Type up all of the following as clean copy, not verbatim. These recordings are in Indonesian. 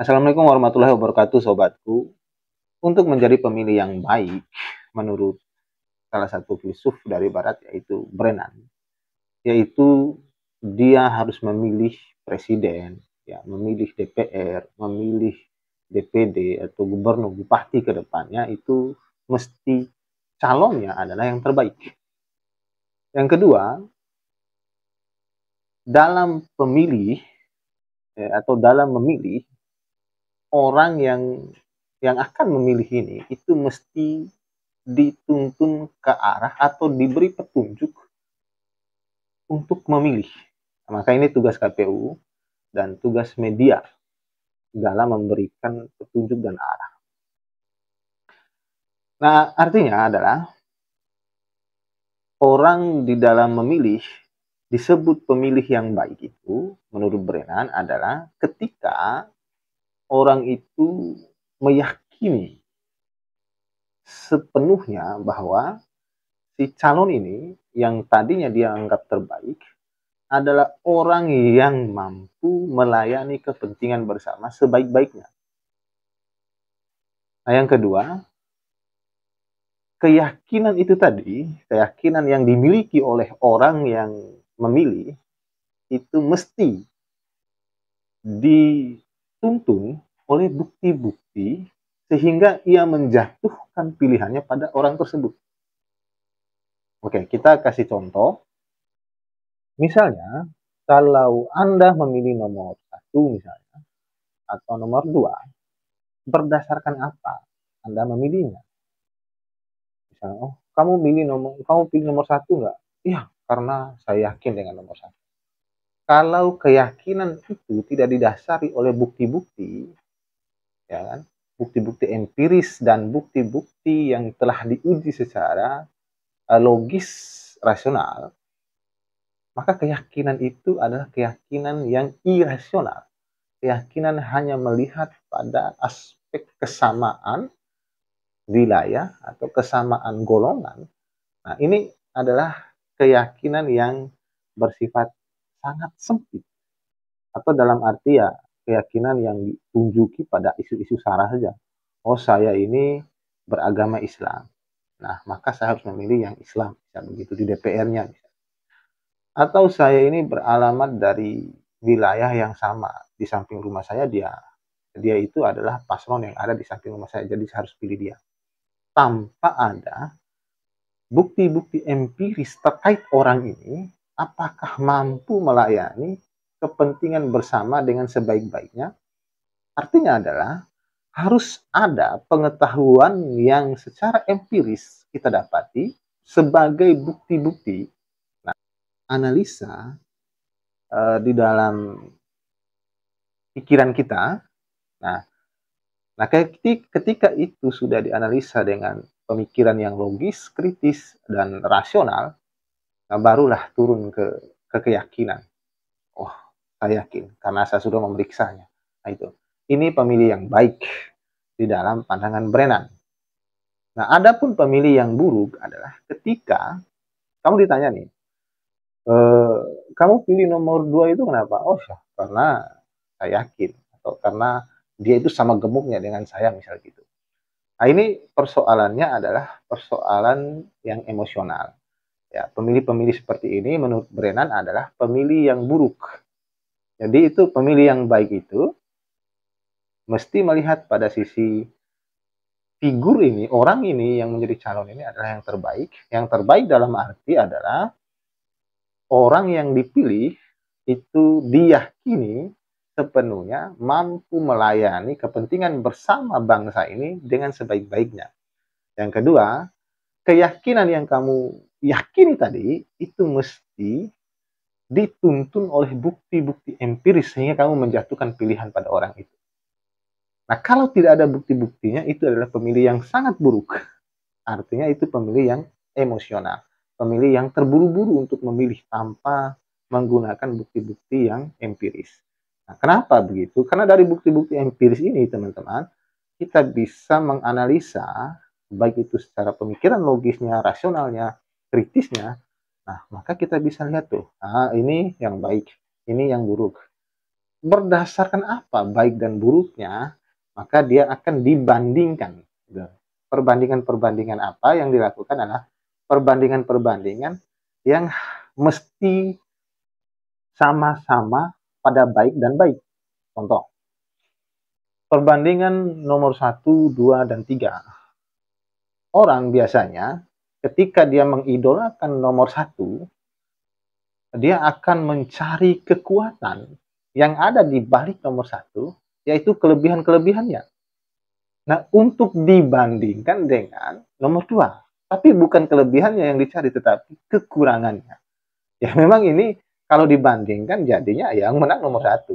Assalamualaikum warahmatullahi wabarakatuh, sobatku. Untuk menjadi pemilih yang baik, menurut salah satu filsuf dari Barat, yaitu Brennan, yaitu dia harus memilih presiden, ya, memilih DPR, memilih DPD atau gubernur, bupati ke depannya, itu mesti calonnya adalah yang terbaik. Yang kedua, dalam pemilih atau dalam memilih, orang yang akan memilih ini itu mesti dituntun ke arah atau diberi petunjuk untuk memilih. Maka ini tugas KPU dan tugas media dalam memberikan petunjuk dan arah. Nah, artinya adalah orang di dalam memilih disebut pemilih yang baik itu, menurut Brennan, adalah ketika orang itu meyakini sepenuhnya bahwa si calon ini yang tadinya dia anggap terbaik adalah orang yang mampu melayani kepentingan bersama sebaik-baiknya. Nah, yang kedua, keyakinan itu tadi, keyakinan yang dimiliki oleh orang yang memilih, itu mesti dituntun oleh bukti-bukti sehingga ia menjatuhkan pilihannya pada orang tersebut. Oke, kita kasih contoh. Misalnya, kalau Anda memilih nomor 1 misalnya, atau nomor 2, berdasarkan apa Anda memilihnya? Misalnya, oh, kamu pilih nomor 1 nggak? Iya, karena saya yakin dengan nomor 1. Kalau keyakinan itu tidak didasari oleh bukti-bukti, ya kan, bukti-bukti empiris dan bukti-bukti yang telah diuji secara logis, rasional, maka keyakinan itu adalah keyakinan yang irasional. Keyakinan hanya melihat pada aspek kesamaan wilayah atau kesamaan golongan. Nah, ini adalah keyakinan yang bersifat sangat sempit. Atau dalam arti ya, keyakinan yang ditunjuki pada isu-isu sara saja. Oh, saya ini beragama Islam. Nah, maka saya harus memilih yang Islam. Ya, begitu di DPR-nya. Atau saya ini beralamat dari wilayah yang sama, di samping rumah saya dia itu adalah paslon yang ada di samping rumah saya, jadi saya harus pilih dia. Tanpa ada bukti-bukti empiris terkait orang ini, apakah mampu melayani kepentingan bersama dengan sebaik-baiknya, artinya adalah harus ada pengetahuan yang secara empiris kita dapati sebagai bukti-bukti. Nah, analisa di dalam pikiran kita. Nah, ketika itu sudah dianalisa dengan pemikiran yang logis, kritis, dan rasional, nah barulah turun ke keyakinan. Oh, saya yakin karena saya sudah memeriksanya. Nah, itu. Ini pemilih yang baik di dalam pandangan Brennan. Nah, adapun pemilih yang buruk adalah ketika kamu ditanya nih, kamu pilih nomor 2 itu kenapa? Oh, karena saya yakin, atau karena dia itu sama gemuknya dengan saya, misalnya gitu. Nah, ini persoalannya adalah persoalan yang emosional. Ya, pemilih-pemilih seperti ini menurut Brennan adalah pemilih yang buruk. Jadi itu pemilih yang baik itu mesti melihat pada sisi figur ini, orang ini yang menjadi calon ini adalah yang terbaik. Yang terbaik dalam arti adalah orang yang dipilih itu diyakini sepenuhnya mampu melayani kepentingan bersama bangsa ini dengan sebaik-baiknya. Yang kedua, keyakinan yang kamu yakini tadi itu mesti dituntun oleh bukti-bukti empiris sehingga kamu menjatuhkan pilihan pada orang itu. Nah, kalau tidak ada bukti-buktinya, itu adalah pemilih yang sangat buruk. Artinya itu pemilih yang emosional, pemilih yang terburu-buru untuk memilih tanpa menggunakan bukti-bukti yang empiris. Nah, kenapa begitu? Karena dari bukti-bukti empiris ini, teman-teman, kita bisa menganalisa baik itu secara pemikiran logisnya, rasionalnya, kritisnya. Nah, maka kita bisa lihat tuh, ini yang baik, ini yang buruk. berdasarkan apa baik dan buruknya, maka dia akan dibandingkan. Perbandingan-perbandingan apa yang dilakukan adalah perbandingan-perbandingan yang mesti sama-sama pada baik dan baik. Contoh, perbandingan nomor 1, 2, dan 3. Orang biasanya ketika dia mengidolakan nomor 1, dia akan mencari kekuatan yang ada di balik nomor 1, yaitu kelebihan-kelebihannya. Nah, untuk dibandingkan dengan nomor 2. Tapi bukan kelebihannya yang dicari, tetapi kekurangannya. Ya memang ini kalau dibandingkan jadinya yang menang nomor 1.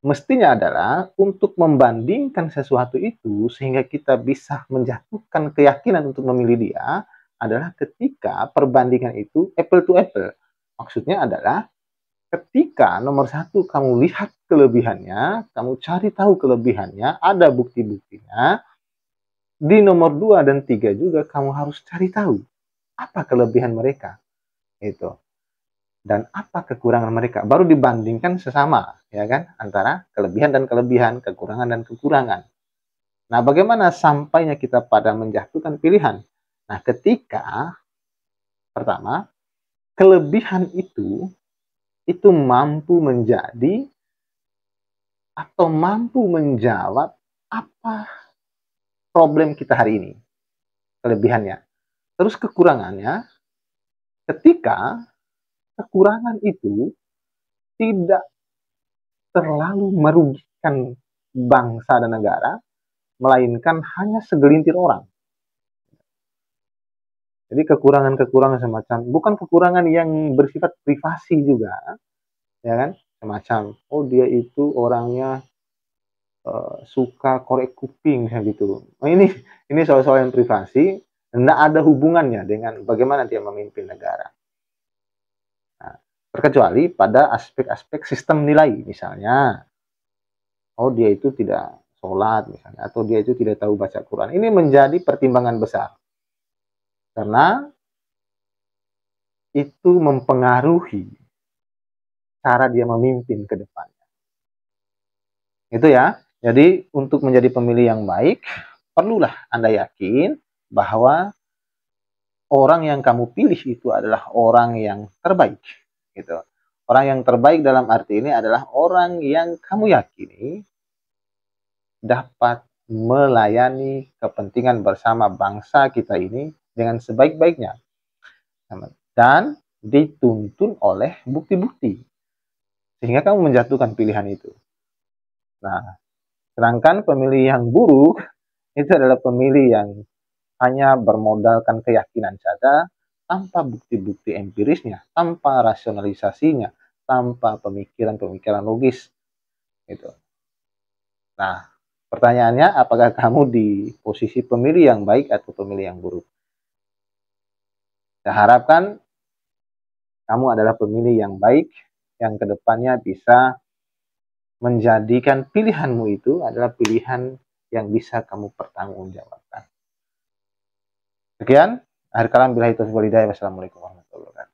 Mestinya adalah untuk membandingkan sesuatu itu sehingga kita bisa menjatuhkan keyakinan untuk memilih dia adalah ketika perbandingan itu apple to apple. Maksudnya adalah ketika nomor 1 kamu lihat kelebihannya, kamu cari tahu kelebihannya, ada bukti-buktinya, di nomor 2 dan 3 juga kamu harus cari tahu apa kelebihan mereka. Itu. Dan apa kekurangan mereka, baru dibandingkan sesama, ya kan, antara kelebihan dan kelebihan, kekurangan dan kekurangan. Nah, bagaimana sampainya kita pada menjatuhkan pilihan? Nah, ketika pertama, kelebihan itu mampu menjadi atau mampu menjawab apa problem kita hari ini, kelebihannya. Terus kekurangannya, ketika kekurangan itu tidak terlalu merugikan bangsa dan negara, melainkan hanya segelintir orang. Jadi kekurangan-kekurangan semacam, bukan kekurangan yang bersifat privasi juga, ya kan? Semacam, oh dia itu orangnya suka korek kuping, misalnya gitu. Nah, ini soal-soal yang privasi, tidak ada hubungannya dengan bagaimana dia memimpin negara. Nah, terkecuali pada aspek-aspek sistem nilai, misalnya, oh dia itu tidak sholat misalnya, atau dia itu tidak tahu baca Quran. Ini menjadi pertimbangan besar. Karena itu mempengaruhi cara dia memimpin ke depannya. Itu ya. Jadi untuk menjadi pemilih yang baik, perlulah Anda yakin bahwa orang yang kamu pilih itu adalah orang yang terbaik. Gitu. Orang yang terbaik dalam arti ini adalah orang yang kamu yakini dapat melayani kepentingan bersama bangsa kita ini dengan sebaik-baiknya. Dan dituntun oleh bukti-bukti. Sehingga kamu menjatuhkan pilihan itu. Nah, sedangkan pemilih yang buruk itu adalah pemilih yang hanya bermodalkan keyakinan saja, tanpa bukti-bukti empirisnya, tanpa rasionalisasinya, tanpa pemikiran-pemikiran logis. Gitu. Nah, pertanyaannya, apakah kamu di posisi pemilih yang baik atau pemilih yang buruk? Saya harapkan kamu adalah pemilih yang baik, yang kedepannya bisa menjadikan pilihanmu itu adalah pilihan yang bisa kamu pertanggungjawabkan. Sekian, akhir kalam billahi taufiq wal hidayah. Wassalamualaikum warahmatullahi wabarakatuh.